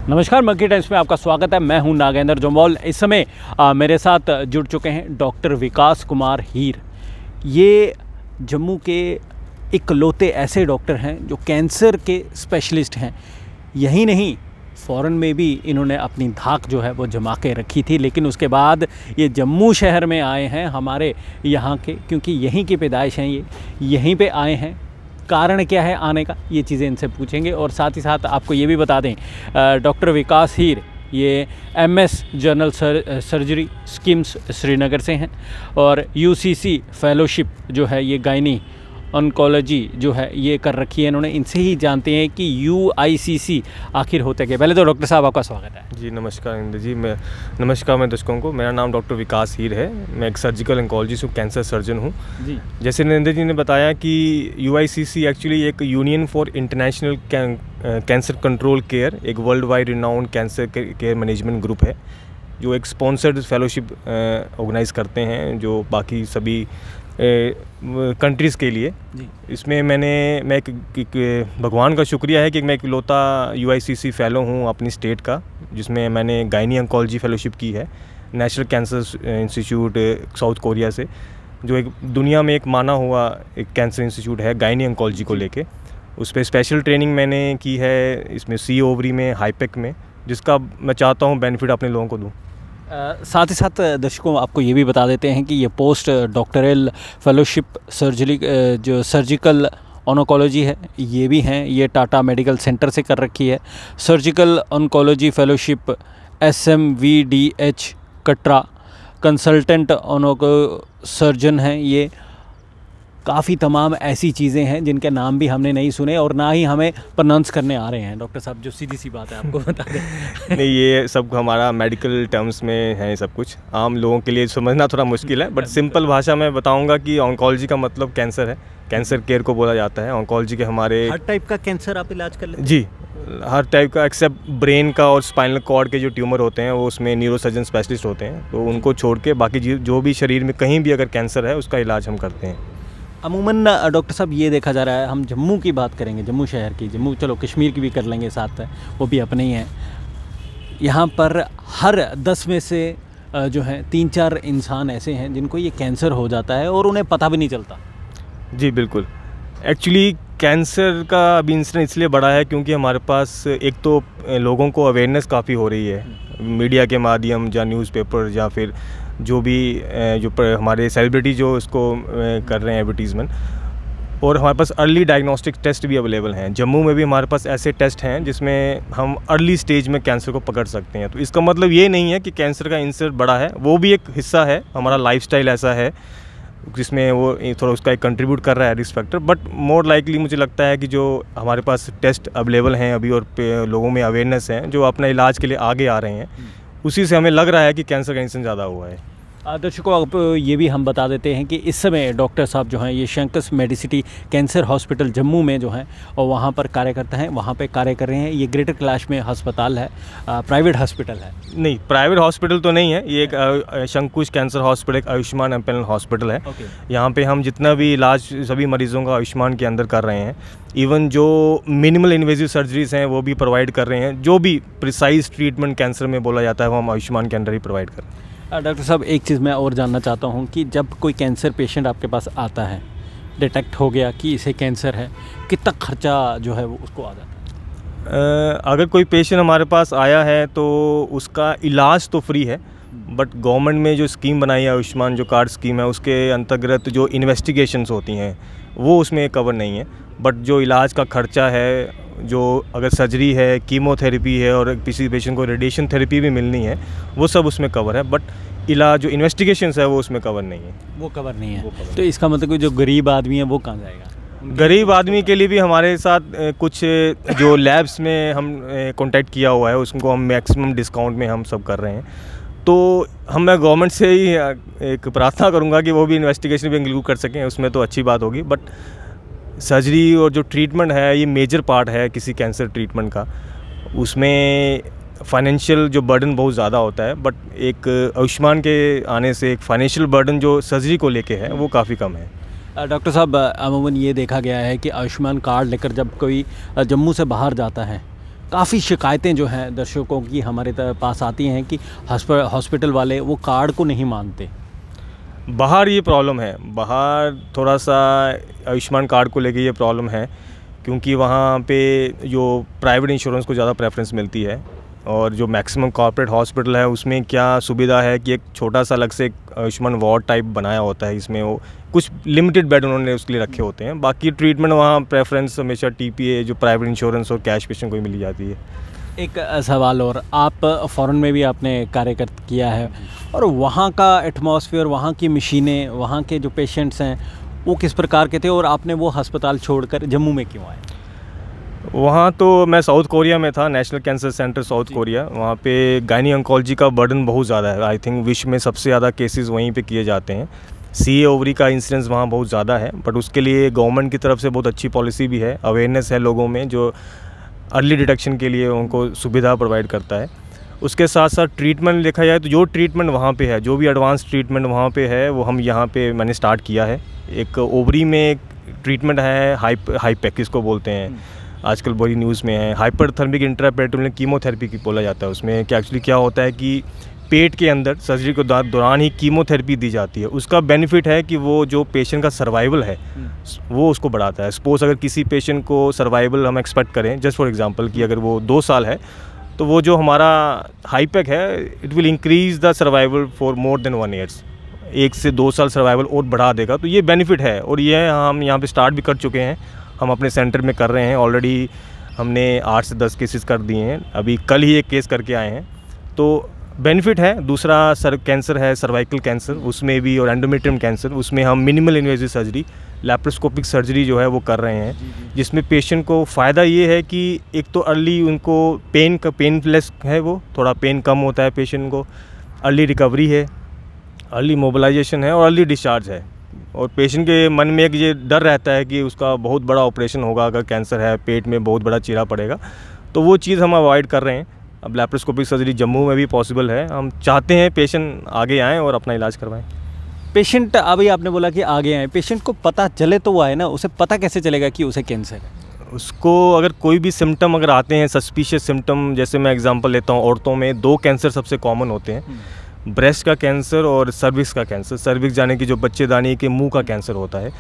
नमस्कार, monkey times में आपका स्वागत है। मैं हूं नागेंद्र जम्वाल। इस समय मेरे साथ जुड़ चुके हैं डॉक्टर विकास कुमार हीर। ये जम्मू के इकलौते ऐसे डॉक्टर हैं जो कैंसर के स्पेशलिस्ट हैं। यही नहीं, फ़ॉरेन में भी इन्होंने अपनी धाक जो है वो जमा के रखी थी, लेकिन उसके बाद ये जम्मू शहर में आए हैं हमारे यहाँ के, क्योंकि यहीं की पैदाइश हैं, ये यहीं पे आए हैं। कारण क्या है आने का, ये चीज़ें इनसे पूछेंगे। और साथ ही साथ आपको ये भी बता दें, डॉक्टर विकास हीर ये MS general surgery schemes Srinagar से हैं और UCC फेलोशिप जो है ये गायनी ऑन्कोलॉजी जो है ये कर रखी है इन्होंने। इनसे ही जानते हैं कि UICC आखिर होता क्या। पहले तो डॉक्टर साहब आपका स्वागत है। जी नमस्कार इंद्र जी। नमस्कार मैं दर्शकों को। मेरा नाम डॉक्टर विकास हीर है। मैं एक सर्जिकल ऑन्कोलॉजिस्ट हूँ, कैंसर सर्जन हूँ जी। जैसे नरेंद्र जी ने बताया कि UICC एक्चुअली एक union for international cancer control care, एक world wide renowned cancer care management group है जो एक स्पॉन्सर्ड फेलोशिप ऑर्गेनाइज़ करते हैं जो बाकी सभी कंट्रीज़ के लिए जी। इसमें मैं एक भगवान का शुक्रिया है कि मैं एक लौता UICC फ़ेलो हूँ अपनी स्टेट का, जिसमें मैंने गायनी ऑन्कोलॉजी फेलोशिप की है national cancer institute south Korea से, जो एक दुनिया में एक माना हुआ एक कैंसर इंस्टीट्यूट है गायनी ऑन्कोलॉजी को लेके। उस पर स्पेशल ट्रेनिंग मैंने की है इसमें C ओवरी में, हाईपेक में, जिसका मैं चाहता हूँ बेनिफिट अपने लोगों को दूँ। साथ ही साथ दर्शकों आपको ये भी बता देते हैं कि ये पोस्ट डॉक्टरल फेलोशिप जो सर्जिकल ऑन्कोलॉजी है ये भी हैं, ये टाटा मेडिकल सेंटर से कर रखी है। Surgical oncology fellowship SMVDH Katra, consultant onco surgeon हैं ये। काफ़ी तमाम ऐसी चीज़ें हैं जिनके नाम भी हमने नहीं सुने और ना ही हमें प्रोनाउंस करने आ रहे हैं डॉक्टर साहब, जो सीधी सी बात है आपको बता दें। नहीं, ये सब हमारा मेडिकल टर्म्स में है, सब कुछ आम लोगों के लिए समझना थोड़ा मुश्किल है, बट सिंपल भाषा में बताऊंगा कि ऑन्कोलॉजी का मतलब कैंसर है, कैंसर केयर को बोला जाता है। ऑन्कोलॉजी के हमारे हर टाइप का कैंसर आप इलाज कर लेते हैं? जी, हर टाइप का एक्सेप्ट ब्रेन का और स्पाइनल कॉर्ड के जो ट्यूमर होते हैं वो उसमें न्यूरोसर्जन स्पेशलिस्ट होते हैं, तो उनको छोड़ के बाकी जो भी शरीर में कहीं भी अगर कैंसर है उसका इलाज हम करते हैं। अमूमन डॉक्टर साहब ये देखा जा रहा है, हम जम्मू की बात करेंगे, जम्मू शहर की, जम्मू चलो कश्मीर की भी कर लेंगे साथ है, वो भी अपने ही हैं। यहाँ पर हर 10 में से जो हैं 3-4 इंसान ऐसे हैं जिनको ये कैंसर हो जाता है और उन्हें पता भी नहीं चलता। जी बिल्कुल। एक्चुअली कैंसर का अभी इंसिडेंस इसलिए बढ़ा है क्योंकि हमारे पास एक तो लोगों को अवेयरनेस काफ़ी हो रही है मीडिया के माध्यम या न्यूज़पेपर या फिर जो भी हमारे सेलिब्रिटी जो इसको कर रहे हैं एडवर्टीज़मेंट, और हमारे पास अर्ली डायग्नोस्टिक टेस्ट भी अवेलेबल हैं। जम्मू में भी हमारे पास ऐसे टेस्ट हैं जिसमें हम अर्ली स्टेज में कैंसर को पकड़ सकते हैं। तो इसका मतलब ये नहीं है कि कैंसर का इंसिडेंस बड़ा है, वो भी एक हिस्सा है, हमारा लाइफस्टाइल ऐसा है जिसमें वो थोड़ा उसका एक कंट्रीब्यूट कर रहा है risk factor. But more likely मुझे लगता है कि जो हमारे पास टेस्ट अवेलेबल हैं अभी और लोगों में अवेयरनेस है जो अपने इलाज के लिए आगे आ रहे हैं, उसी से हमें लग रहा है कि कैंसर का इंसिडेंस ज़्यादा हुआ है। दर्शकों आप ये भी हम बता देते हैं कि इस समय डॉक्टर साहब जो हैं ये शंकस मेडिसिटी कैंसर हॉस्पिटल जम्मू में जो हैं और वहाँ पर कार्य करते हैं, वहाँ पे कार्य कर रहे हैं। ये ग्रेटर कैलाश में अस्पताल है, प्राइवेट हॉस्पिटल है? नहीं, प्राइवेट हॉस्पिटल तो नहीं है, ये एक शंकुश कैंसर हॉस्पिटल, एक आयुष्मान एम्पैनल हॉस्पिटल है। यहाँ पे हम जितना भी इलाज सभी मरीजों का आयुष्मान के अंदर कर रहे हैं। इवन जो मिनिमल इन्वेजिव सर्जरीज हैं वो भी प्रोवाइड कर रहे हैं, जो भी प्रिसाइज ट्रीटमेंट कैंसर में बोला जाता है वो हम आयुष्मान के अंदर ही प्रोवाइड कर रहे हैं। डॉक्टर साहब एक चीज़ मैं और जानना चाहता हूँ कि जब कोई कैंसर पेशेंट आपके पास आता है, डिटेक्ट हो गया कि इसे कैंसर है, कितना खर्चा जो है वो उसको आ जाता है? अगर कोई पेशेंट हमारे पास आया है तो उसका इलाज तो फ्री है, बट गवर्नमेंट में जो स्कीम बनाई है आयुष्मान जो कार्ड स्कीम है उसके अंतर्गत जो इन्वेस्टिगेशंस होती हैं वो उसमें कवर नहीं है। बट जो इलाज का खर्चा है, जो अगर सर्जरी है, कीमोथेरेपी है और किसी पेशेंट को रेडिएशन थेरेपी भी मिलनी है, वो सब उसमें कवर है। बट इलाज जो इन्वेस्टिगेशंस है वो उसमें कवर नहीं है। वो कवर नहीं है। तो इसका मतलब कि जो गरीब आदमी है वो कहाँ जाएगा? गरीब आदमी के लिए भी हमारे साथ कुछ जो लैब्स में हम कॉन्टैक्ट किया हुआ है उसको हम मैक्सिमम डिस्काउंट में हम सब कर रहे हैं। तो मैं गवर्नमेंट से ही एक प्रार्थना करूँगा कि वो भी इन्वेस्टिगेशन भी इंक्लूड कर सकें, उसमें तो अच्छी बात होगी। बट सर्जरी और जो ट्रीटमेंट है ये मेजर पार्ट है किसी कैंसर ट्रीटमेंट का, उसमें फाइनेंशियल जो बर्डन बहुत ज़्यादा होता है। बट एक आयुष्मान के आने से एक फाइनेंशियल बर्डन जो सर्जरी को लेके है वो काफ़ी कम है। डॉक्टर साहब अमूमन ये देखा गया है कि आयुष्मान कार्ड लेकर जब कोई जम्मू से बाहर जाता है काफ़ी शिकायतें जो हैं दर्शकों की हमारे पास आती हैं कि हॉस्पिटल वाले वो कार्ड को नहीं मानते। बाहर ये प्रॉब्लम है, बाहर थोड़ा सा आयुष्मान कार्ड को लेके ये प्रॉब्लम है, क्योंकि वहाँ पे जो प्राइवेट इंश्योरेंस को ज़्यादा प्रेफरेंस मिलती है, और जो मैक्सिमम कॉर्पोरेट हॉस्पिटल है उसमें क्या सुविधा है कि एक छोटा सा अलग से आयुष्मान वार्ड टाइप बनाया होता है, इसमें वो कुछ लिमिटेड बेड उन्होंने उसके लिए रखे होते हैं। बाकी ट्रीटमेंट वहाँ प्रेफरेंस हमेशा टीपीए जो प्राइवेट इंश्योरेंस और कैश पेशेंट को ही मिली जाती है। एक सवाल और, आप फ़ॉरेन में भी आपने कार्य किया है, और वहाँ का एटमॉस्फेयर, वहाँ की मशीनें, वहाँ के जो पेशेंट्स हैं वो किस प्रकार के थे, और आपने वो अस्पताल छोड़कर जम्मू में क्यों आए? वहाँ तो मैं साउथ कोरिया में था, national cancer centre south Korea. वहाँ पे गायनी ऑन्कोलॉजी का बर्डन बहुत ज़्यादा है। आई थिंक विश्व में सबसे ज़्यादा केसेस वहीं पे किए जाते हैं। सीए ओवरी का इंसिडेंस वहाँ बहुत ज़्यादा है, बट उसके लिए गवर्नमेंट की तरफ से बहुत अच्छी पॉलिसी भी है, अवेयरनेस है लोगों में, जो अर्ली डिटेक्शन के लिए उनको सुविधा प्रोवाइड करता है। उसके साथ साथ ट्रीटमेंट देखा जाए तो जो ट्रीटमेंट वहाँ पे है, जो भी एडवांस ट्रीटमेंट वहाँ पे है, वो हम यहाँ पे मैंने स्टार्ट किया है। एक ओवरी में एक ट्रीटमेंट है हाईपेक इसको बोलते हैं, आजकल बड़ी न्यूज़ में है, हाइपरथर्मिक इंट्रापेरिटोनियल कीमोथेरेपी की बोला जाता है। उसमें क्या एक्चुअली क्या होता है कि पेट के अंदर सर्जरी के दौरान ही कीमोथेरेपी दी जाती है। उसका बेनिफिट है कि वो जो पेशेंट का सर्वाइवल है वो उसको बढ़ाता है। सपोज अगर किसी पेशेंट को सर्वाइवल हम एक्सपेक्ट करें, जस्ट फॉर एग्जांपल कि अगर वो 2 साल है, तो वो जो हमारा हाईपेक है it will increase the survival for more than 1 years, 1 से 2 साल सर्वाइवल और बढ़ा देगा। तो ये बेनिफिट है, और ये हम यहाँ पे स्टार्ट भी कर चुके हैं, हम अपने सेंटर में कर रहे हैं। ऑलरेडी हमने 8 से 10 केसेस कर दिए हैं, अभी कल ही एक केस करके आए हैं। तो बेनिफिट है। दूसरा कैंसर है, सर्वाइकल कैंसर, उसमें भी, और एंडोमेट्रियम कैंसर, उसमें हम minimal invasive surgery, laparoscopic surgery जो है वो कर रहे हैं, जिसमें पेशेंट को फ़ायदा ये है कि एक तो अर्ली उनको पेनलेस है, वो थोड़ा पेन कम होता है पेशेंट को, अर्ली रिकवरी है, अर्ली मोबिलाइजेशन है, और अर्ली डिस्चार्ज है। और पेशेंट के मन में एक ये डर रहता है कि उसका बहुत बड़ा ऑपरेशन होगा, अगर कैंसर है, पेट में बहुत बड़ा चीरा पड़ेगा, तो वो चीज़ हम अवॉइड कर रहे हैं। अब लैप्रोस्कोपिक सर्जरी जम्मू में भी पॉसिबल है। हम चाहते हैं पेशेंट आगे आएँ और अपना इलाज करवाएं। पेशेंट, अभी आपने बोला कि आगे आए, पेशेंट को पता चले तो वो आए ना, उसे पता कैसे चलेगा कि उसे कैंसर है? उसको अगर कोई भी सिम्टम अगर आते हैं, सस्पिशियस सिम्टम, जैसे मैं एग्जांपल लेता हूँ, औरतों में 2 कैंसर सबसे कॉमन होते हैं, ब्रेस्ट का कैंसर और सर्विक्स का कैंसर। सर्विक्स यानी कि जो बच्चेदानी के मुंह का कैंसर होता है।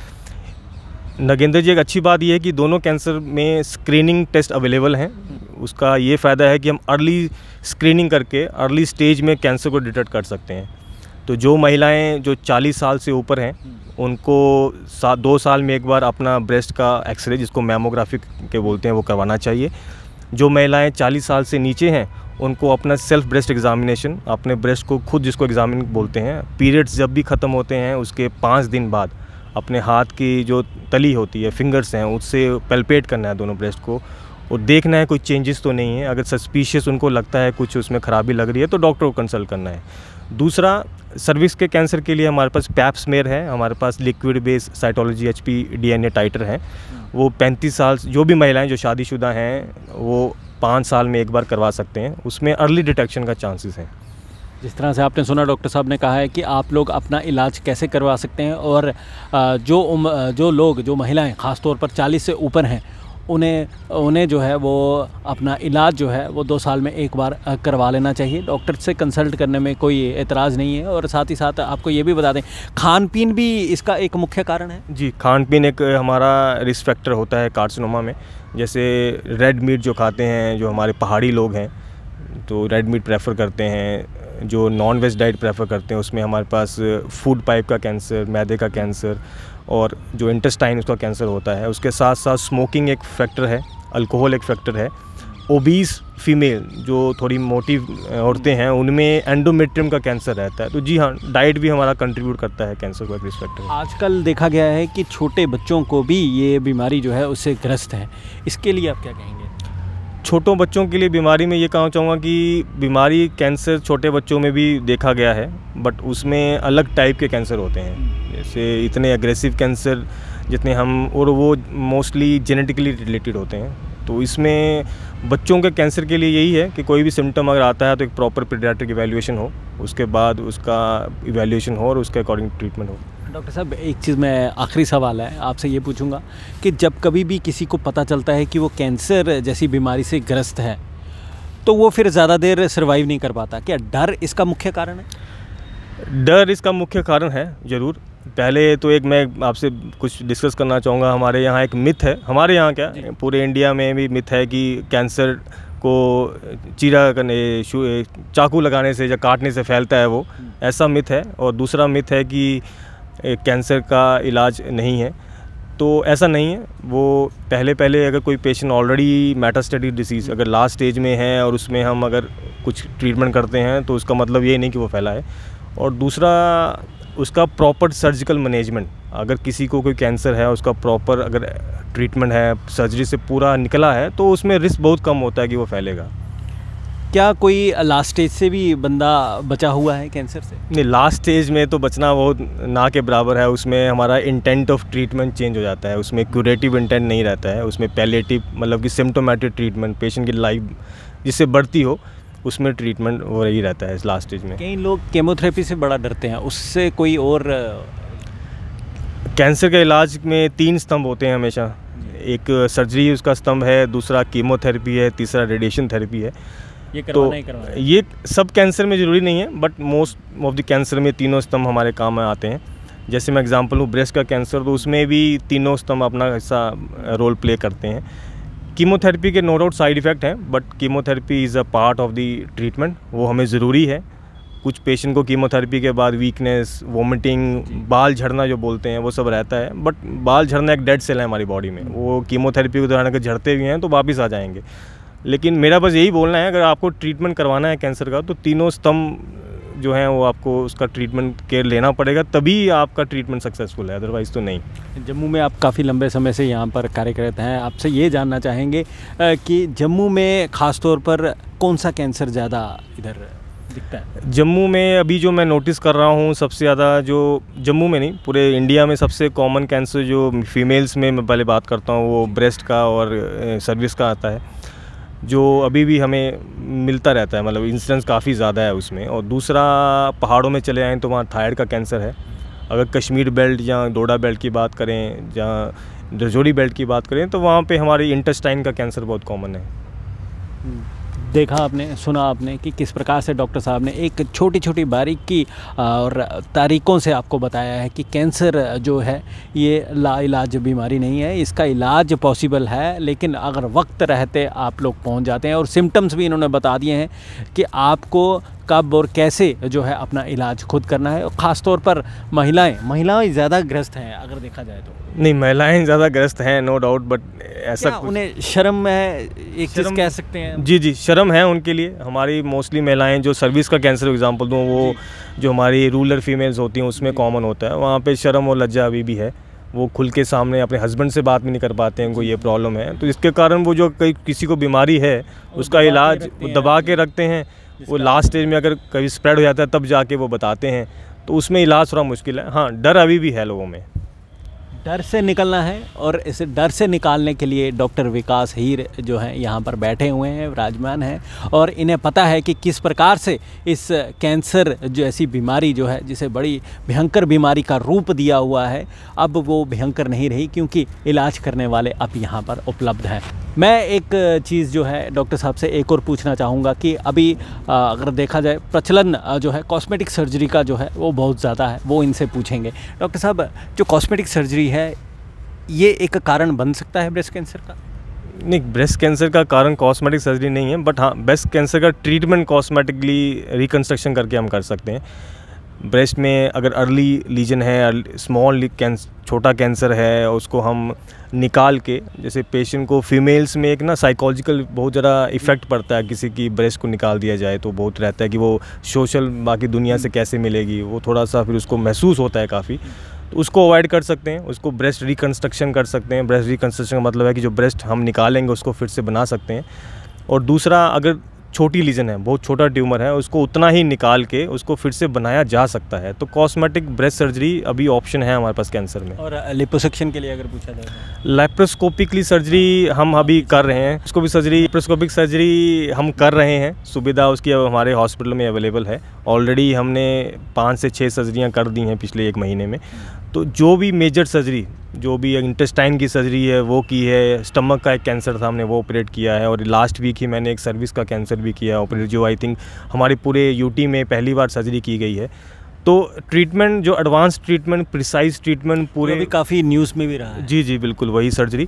नगेंद्र जी, एक अच्छी बात यह है कि दोनों कैंसर में स्क्रीनिंग टेस्ट अवेलेबल हैं। उसका ये फ़ायदा है कि हम अर्ली स्क्रीनिंग करके अर्ली स्टेज में कैंसर को डिटेक्ट कर सकते हैं। तो जो महिलाएं जो 40 साल से ऊपर हैं, उनको 2 साल में एक बार अपना ब्रेस्ट का एक्सरे, जिसको मैमोग्राफी के बोलते हैं, वो करवाना चाहिए। जो महिलाएं 40 साल से नीचे हैं, उनको अपना सेल्फ ब्रेस्ट एग्जामिनेशन, अपने ब्रेस्ट को खुद, जिसको एग्जामिन बोलते हैं, पीरियड्स जब भी ख़त्म होते हैं उसके 5 दिन बाद अपने हाथ की जो तली होती है, फिंगर्स हैं, उससे पैल्पेट करना है दोनों ब्रेस्ट को, और देखना है कोई चेंजेस तो नहीं है। अगर सस्पिशियस उनको लगता है कुछ उसमें ख़राबी लग रही है, तो डॉक्टर को कंसल्ट करना है। दूसरा, सर्विक्स के कैंसर के लिए हमारे पास पैप स्मेयर है, हमारे पास liquid base cytology HP DNA titre है। वो 35 साल, जो भी महिलाएं जो शादीशुदा हैं, वो 5 साल में एक बार करवा सकते हैं। उसमें अर्ली डिटेक्शन का चांसेस हैं। जिस तरह से आपने सुना, डॉक्टर साहब ने कहा है कि आप लोग अपना इलाज कैसे करवा सकते हैं, और जो महिलाएं ख़ास तौर पर 40 से ऊपर हैं, उन्हें जो है वो अपना इलाज जो है वो 2 साल में एक बार करवा लेना चाहिए। डॉक्टर से कंसल्ट करने में कोई एतराज़ नहीं है। और साथ ही साथ आपको ये भी बता दें, खान पीन भी इसका एक मुख्य कारण है। जी, खान पीन एक हमारा रिस्क फैक्टर होता है कार्सिनोमा में। जैसे रेड मीट जो खाते हैं, जो हमारे पहाड़ी लोग हैं, तो रेड मीट प्रेफर करते हैं। जो नॉन वेज डाइट प्रेफर करते हैं, उसमें हमारे पास फूड पाइप का कैंसर, मैदे का कैंसर, और जो इंटेस्टाइन उसका कैंसर होता है। उसके साथ साथ स्मोकिंग एक फैक्टर है, अल्कोहल एक फैक्टर है। ओबीस फीमेल, जो थोड़ी मोटी औरतें हैं, उनमें एंडोमेट्रियम का कैंसर रहता है। तो जी हाँ, डाइट भी हमारा कंट्रीब्यूट करता है कैंसर को एक रिस्क फैक्टर। आजकल देखा गया है कि छोटे बच्चों को भी ये बीमारी जो है उससे ग्रस्त है, इसके लिए आप क्या कहेंगे? छोटों बच्चों के लिए बीमारी में ये कहना चाहूँगा कि बीमारी कैंसर छोटे बच्चों में भी देखा गया है, बट उसमें अलग टाइप के कैंसर होते हैं। जैसे इतने एग्रेसिव कैंसर जितने हम, और वो मोस्टली जेनेटिकली रिलेटेड होते हैं। तो इसमें बच्चों के कैंसर के लिए यही है कि कोई भी सिम्टम अगर आता है तो एक प्रॉपर पीडियाट्रिक इवैल्यूएशन हो, उसके बाद उसका इवैल्यूएशन हो और उसके अकॉर्डिंग ट्रीटमेंट हो। डॉक्टर साहब, एक चीज़ मैं, आखिरी सवाल है आपसे ये पूछूंगा कि जब कभी भी किसी को पता चलता है कि वो कैंसर जैसी बीमारी से ग्रस्त है, तो वो फिर ज़्यादा देर सर्वाइव नहीं कर पाता। क्या डर इसका मुख्य कारण है? डर इसका मुख्य कारण है ज़रूर। पहले तो एक मैं आपसे कुछ डिस्कस करना चाहूँगा। हमारे यहाँ एक मिथ है, हमारे यहाँ क्या पूरे इंडिया में भी मिथ है कि कैंसर को चीरा करने, चाकू लगाने से या काटने से फैलता है, वो ऐसा मिथ है। और दूसरा मिथ है कि कैंसर का इलाज नहीं है, तो ऐसा नहीं है। वो पहले अगर कोई पेशेंट ऑलरेडी मेटास्टेटिक डिसीज़ अगर लास्ट स्टेज में है और उसमें हम अगर कुछ ट्रीटमेंट करते हैं तो उसका मतलब ये नहीं कि वो फैला है। और दूसरा उसका प्रॉपर सर्जिकल मैनेजमेंट, अगर किसी को कोई कैंसर है उसका प्रॉपर अगर ट्रीटमेंट है, सर्जरी से पूरा निकला है, तो उसमें रिस्क बहुत कम होता है कि वो फैलेगा। क्या कोई लास्ट स्टेज से भी बंदा बचा हुआ है कैंसर से? नहीं, लास्ट स्टेज में तो बचना बहुत ना के बराबर है। उसमें हमारा इंटेंट ऑफ ट्रीटमेंट चेंज हो जाता है, उसमें क्यूरेटिव इंटेंट नहीं रहता है, उसमें पैलिएटिव मतलब कि सिम्टोमेटिक ट्रीटमेंट, पेशेंट की लाइफ जिससे बढ़ती हो उसमें ट्रीटमेंट हो रही रहता है इस लास्ट स्टेज में। कई लोग केमोथेरेपी से बड़ा डरते हैं, उससे कोई और? कैंसर के इलाज में 3 स्तंभ होते हैं हमेशा। एक सर्जरी उसका स्तंभ है, दूसरा कीमोथेरेपी है, तीसरा रेडिएशन थेरेपी है। ये करवाना ही करवाना है। ये सब कैंसर में ज़रूरी नहीं है, but most of the cancer में तीनों स्तंभ हमारे काम में आते हैं। जैसे मैं एग्जांपल लूँ ब्रेस्ट का कैंसर, तो उसमें भी तीनों स्तंभ अपना हिस्सा रोल प्ले करते हैं। कीमोथेरेपी के नो डाउट साइड इफ़ेक्ट हैं, but chemotherapy is a part of the treatment, वो हमें ज़रूरी है। कुछ पेशेंट को कीमोथेरेपी के बाद वीकनेस, वोमिटिंग, बाल झड़ना जो बोलते हैं वो सब रहता है, बट बाल झड़ना एक डेड सेल है हमारी बॉडी में, वो कीमोथेरेपी के दौरान अगर झड़ते भी हैं तो वापस आ जाएंगे। लेकिन मेरा बस यही बोलना है, अगर आपको ट्रीटमेंट करवाना है कैंसर का तो तीनों स्तंभ जो हैं वो आपको उसका ट्रीटमेंट केयर लेना पड़ेगा, तभी आपका ट्रीटमेंट सक्सेसफुल है, अदरवाइज़ तो नहीं। जम्मू में आप काफ़ी लंबे समय से यहाँ पर कार्यरत हैं, आपसे ये जानना चाहेंगे कि जम्मू में ख़ास तौर पर कौन सा कैंसर ज़्यादा इधर दिखता है? जम्मू में अभी जो मैं नोटिस कर रहा हूँ सबसे ज़्यादा, जो जम्मू में नहीं पूरे इंडिया में सबसे कॉमन कैंसर जो फीमेल्स में मैं पहले बात करता हूँ वो ब्रेस्ट का और सर्विक्स का आता है, जो अभी भी हमें मिलता रहता है, मतलब इंसिडेंस काफ़ी ज़्यादा है उसमें। और दूसरा पहाड़ों में चले आएँ तो वहाँ थायराइड का कैंसर है। अगर कश्मीर बेल्ट या डोडा बेल्ट की बात करें या रजौरी बेल्ट की बात करें तो वहाँ पे हमारी इंटेस्टाइन का कैंसर बहुत कॉमन है। देखा आपने, सुना आपने कि किस प्रकार से डॉक्टर साहब ने एक छोटी छोटी बारीकी और तारीकों से आपको बताया है कि कैंसर जो है ये लाइलाज बीमारी नहीं है, इसका इलाज पॉसिबल है, लेकिन अगर वक्त रहते आप लोग पहुंच जाते हैं। और सिम्टम्स भी इन्होंने बता दिए हैं कि आपको कब और कैसे जो है अपना इलाज खुद करना है। और ख़ास तौर पर महिलाएं ज़्यादा ग्रस्त हैं अगर देखा जाए तो। नहीं, महिलाएं ज़्यादा ग्रस्त हैं नो डाउट, बट ऐसा उन्हें शर्म है, एक चीज़ कह सकते हैं। जी शर्म है उनके लिए। हमारी मोस्टली महिलाएं जो सर्विस का कैंसर एग्जांपल दूँ, वो जो हमारी रूरल फीमेल्स होती हैं उसमें कॉमन होता है, वहाँ पे शर्म और लज्जा अभी भी है। वो खुल के सामने अपने हस्बैंड से बात भी नहीं कर पाते हैं, उनको ये प्रॉब्लम है, तो इसके कारण वो जो किसी को बीमारी है उसका इलाज दबा के रखते हैं। वो लास्ट स्टेज में अगर कभी स्प्रेड हो जाता है तब जाके वो बताते हैं, तो उसमें इलाज थोड़ा मुश्किल है। हाँ, डर अभी भी है लोगों में। डर से निकलना है, और इस डर से निकालने के लिए डॉक्टर विकास हीर जो हैं यहाँ पर बैठे हुए हैं, विराजमान हैं, और इन्हें पता है कि किस प्रकार से इस कैंसर जैसी बीमारी जो है, जिसे बड़ी भयंकर बीमारी का रूप दिया हुआ है, अब वो भयंकर नहीं रही, क्योंकि इलाज करने वाले अब यहाँ पर उपलब्ध हैं। मैं एक चीज़ जो है डॉक्टर साहब से एक और पूछना चाहूँगा कि अभी अगर देखा जाए प्रचलन जो है कॉस्मेटिक सर्जरी का जो है वो बहुत ज़्यादा है, वो इनसे पूछेंगे। डॉक्टर साहब, जो कॉस्मेटिक सर्जरी है ये एक कारण बन सकता है ब्रेस्ट कैंसर का? नहीं, ब्रेस्ट कैंसर का कारण कॉस्मेटिक सर्जरी नहीं है, बट हाँ ब्रेस्ट कैंसर का ट्रीटमेंट कॉस्मेटिकली रिकन्स्ट्रक्शन करके हम कर सकते हैं। ब्रेस्ट में अगर अर्ली लीजन है, स्मॉल छोटा कैंसर है, उसको हम निकाल के, जैसे पेशेंट को फीमेल्स में एक ना साइकोलॉजिकल बहुत ज़्यादा इफ़ेक्ट पड़ता है, किसी की ब्रेस्ट को निकाल दिया जाए तो बहुत रहता है कि वो सोशल बाकी दुनिया से कैसे मिलेगी, वो थोड़ा सा फिर उसको महसूस होता है काफ़ी, तो उसको अवॉइड कर सकते हैं। उसको ब्रेस्ट रिकन्स्ट्रक्शन कर सकते हैं। ब्रेस्ट रिकन्स्ट्रक्शन का मतलब है कि जो ब्रेस्ट हम निकालेंगे उसको फिर से बना सकते हैं। और दूसरा, अगर छोटी लीजन है, बहुत छोटा ट्यूमर है, उसको उतना ही निकाल के उसको फिर से बनाया जा सकता है। तो कॉस्मेटिक ब्रेस्ट सर्जरी अभी ऑप्शन है हमारे पास कैंसर में। और लिपोसक्शन के लिए अगर पूछा जाए, लैप्रोस्कोपिकली सर्जरी हम अभी कर रहे हैं। उसको भी लैप्रोस्कोपिक सर्जरी हम कर रहे हैं, सुविधा उसकी अब हमारे हॉस्पिटल में अवेलेबल है। ऑलरेडी हमने 5 से 6 सर्जरियाँ कर दी हैं पिछले 1 महीने में। तो जो भी मेजर सर्जरी जो भी इंटेस्टाइन की सर्जरी है वो की है, स्टमक का एक कैंसर था हमने वो ऑपरेट किया है, और लास्ट वीक ही मैंने एक सर्विस का कैंसर भी किया ऑपरेट, जो आई थिंक हमारे पूरे यूटी में पहली बार सर्जरी की गई है। तो ट्रीटमेंट जो एडवांस ट्रीटमेंट, प्रिसाइज ट्रीटमेंट पूरे भी काफ़ी न्यूज़ में भी रहा है। जी बिल्कुल वही सर्जरी।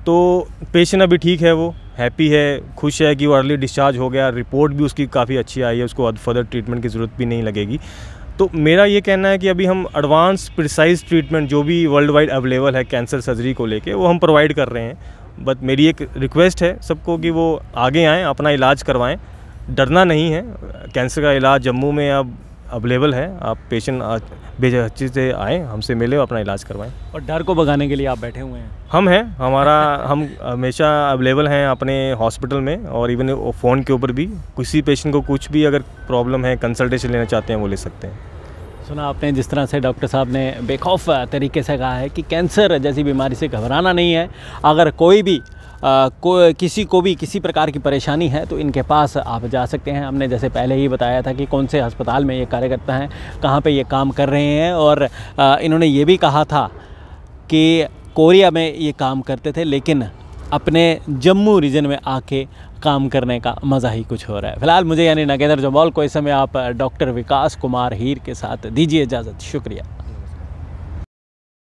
तो पेशेंट अभी ठीक है, वो हैप्पी है, खुश है कि वो अर्ली डिस्चार्ज हो गया, रिपोर्ट भी उसकी काफ़ी अच्छी आई है, उसको फर्दर ट्रीटमेंट की ज़रूरत भी नहीं लगेगी। तो मेरा ये कहना है कि अभी हम एडवांस प्रिसाइज ट्रीटमेंट जो भी वर्ल्ड वाइड अवेलेबल है कैंसर सर्जरी को लेके, वो हम प्रोवाइड कर रहे हैं। बट मेरी एक रिक्वेस्ट है सबको कि वो आगे आएँ, अपना इलाज करवाएं, डरना नहीं है। कैंसर का इलाज जम्मू में अब अवेलेबल है, आप पेशेंट बेझिझक से आएँ, हमसे मिले, अपना इलाज करवाएं। और डर को भगाने के लिए आप बैठे हुए हैं। हम हमेशा अवेलेबल हैं अपने हॉस्पिटल में, और इवन फ़ोन के ऊपर भी किसी पेशेंट को कुछ भी अगर प्रॉब्लम है, कंसल्टेशन लेना चाहते हैं, वो ले सकते हैं। सुना आपने जिस तरह से डॉक्टर साहब ने बेखौफ तरीके से कहा है कि कैंसर जैसी बीमारी से घबराना नहीं है। अगर कोई भी किसी को भी किसी प्रकार की परेशानी है तो इनके पास आप जा सकते हैं। हमने जैसे पहले ही बताया था कि कौन से अस्पताल में ये कार्यकर्ता हैं, कहाँ पे ये काम कर रहे हैं, और इन्होंने ये भी कहा था कि कोरिया में ये काम करते थे, लेकिन अपने जम्मू रीजन में आके काम करने का मज़ा ही कुछ हो रहा है। फ़िलहाल मुझे यानी नागेंद्र जम्वाल को इस समय आप डॉक्टर विकास कुमार हीर के साथ दीजिए इजाज़त। शुक्रिया।